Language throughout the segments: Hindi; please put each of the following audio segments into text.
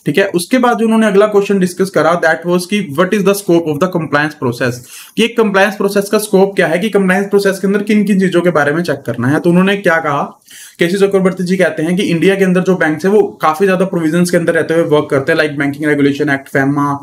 ठीक है। उसके बाद जो उन्होंने अगला क्वेश्चन डिस्कस करा दैट वाज कि what is the scope of the compliance process, कि एक कंप्लायंस प्रोसेस का स्कोप क्या है, कि कंप्लायंस प्रोसेस के अंदर किन किन चीजों के बारे में चेक करना है। तो उन्होंने क्या कहा, केसी चक्रवर्ती जी कहते हैं कि इंडिया के अंदर जो बैंक है वो काफी ज्यादा प्रोविजंस के अंदर रहते हुए वर्क करते हैं, like banking regulation act, FEMA,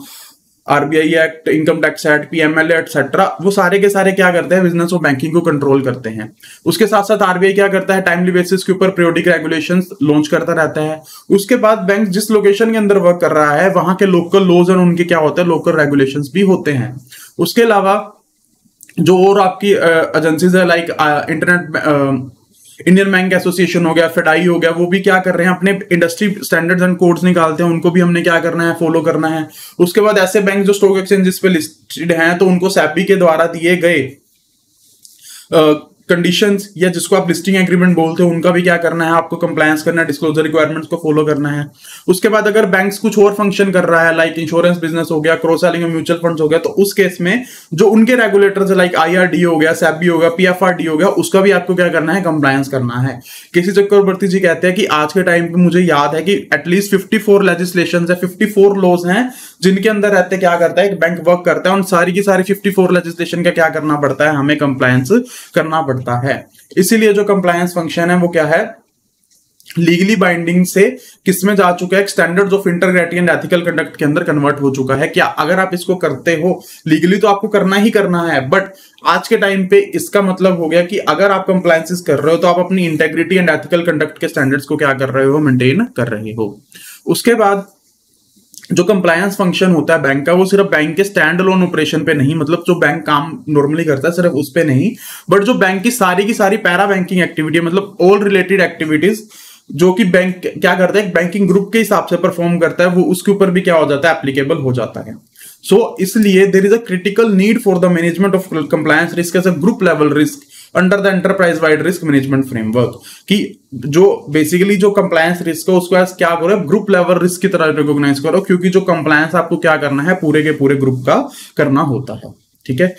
RBI act, income tax act, PMLA etcetera, वो सारे के सारे क्या करते हैं, बिजनेस और बैंकिंग को कंट्रोल करते हैं। उसके साथ साथ आरबीआई क्या करता है, टाइमली बेसिस के ऊपर पीरियोडिक रेगुलेशंस लॉन्च करता रहता है। उसके बाद बैंक जिस लोकेशन के अंदर वर्क कर रहा है वहां के लोकल लॉज और उनके क्या होते हैं, लोकल रेगुलेशंस भी होते हैं। उसके अलावा जो और आपकी एजेंसीज है like internet Indian bank association हो गया, फेडाई हो गया, वो भी क्या कर रहे हैं, अपने इंडस्ट्री स्टैंडर्ड्स एंड कोड्स निकालते हैं, उनको भी हमने क्या करना है, फॉलो करना है। उसके बाद ऐसे बैंक जो स्टॉक एक्सचेंजेस पे लिस्टेड हैं तो उनको सेबी के द्वारा दिए गए कंडीशंस या जिसको आप लिस्टिंग एग्रीमेंट बोलते हो उनका भी क्या करना है, आपको कंप्लायंस करना है, डिस्क्लोजर रिक्वायरमेंट्स को फॉलो करना है। उसके बाद अगर बैंक्स कुछ और फंक्शन कर रहा है लाइक इंश्योरेंस बिजनेस हो गया, क्रॉस सेलिंग और म्यूचुअल फंड्स हो गया, तो उस केस में जो उनके रेगुलेटर्स लाइक आईआरडी हो गया, सेबी हो गया, पीएफआरडी हो गया, उसका भी आपको क्या करना है, कंप्लायंस करना है। केसी चक्रवर्ती जी कहते हैं कि आज के टाइम पे मुझे याद है कि एटलीस्ट 54 लेजिस्लेशन है, 54 लॉज हैं जिनके अंदर रहते क्या करता है, एक बैंक वर्क करता है, उन सारी की सारी 54 लेजिस्लेशन का क्या करना पड़ता है, हमें कंप्लायंस करना पड़ता है। इसीलिए जो कंप्लायंस फंक्शन है वो क्या है, लीगली बाइंडिंग से किसमें जा चुका है, standards of integrity and ethical conduct के अंदर कन्वर्ट हो चुका है। क्या अगर आप इसको करते हो लीगली तो आपको करना ही करना है, बट आज के टाइम पे इसका मतलब हो गया कि अगर आप कंप्लायंसेस कर रहे हो तो आप अपनी इंटेग्रिटी एंड एथिकल कंडक्ट के स्टैंडर्ड्स को क्या कर रहे हो, मेंटेन कर रहे हो। उसके बाद जो कंप्लायंस फंक्शन होता है बैंक का, वो सिर्फ बैंक के स्टैंड अलोन ऑपरेशन पे नहीं, मतलब जो बैंक काम नॉर्मली करता है सिर्फ उस पे नहीं, बट जो बैंक की सारी पैरा बैंकिंग एक्टिविटी, मतलब ऑल रिलेटेड एक्टिविटीज जो कि बैंक क्या करता है, बैंकिंग ग्रुप के हिसाब से परफॉर्म करता है, वो उसके ऊपर भी क्या हो जाता है, एप्लीकेबल हो जाता है। सो इसलिए there is a critical need for the management of compliance risk as a group level risk under the enterprise wide risk management framework, कि जो बेसिकली जो कंप्लायंस रिस्क है उसको क्या करो, ग्रुप लेवल रिस्क की तरह रिकॉग्नाइज करो, क्योंकि जो कंप्लायंस आपको क्या करना है, पूरे के पूरे ग्रुप का करना होता है। ठीक है।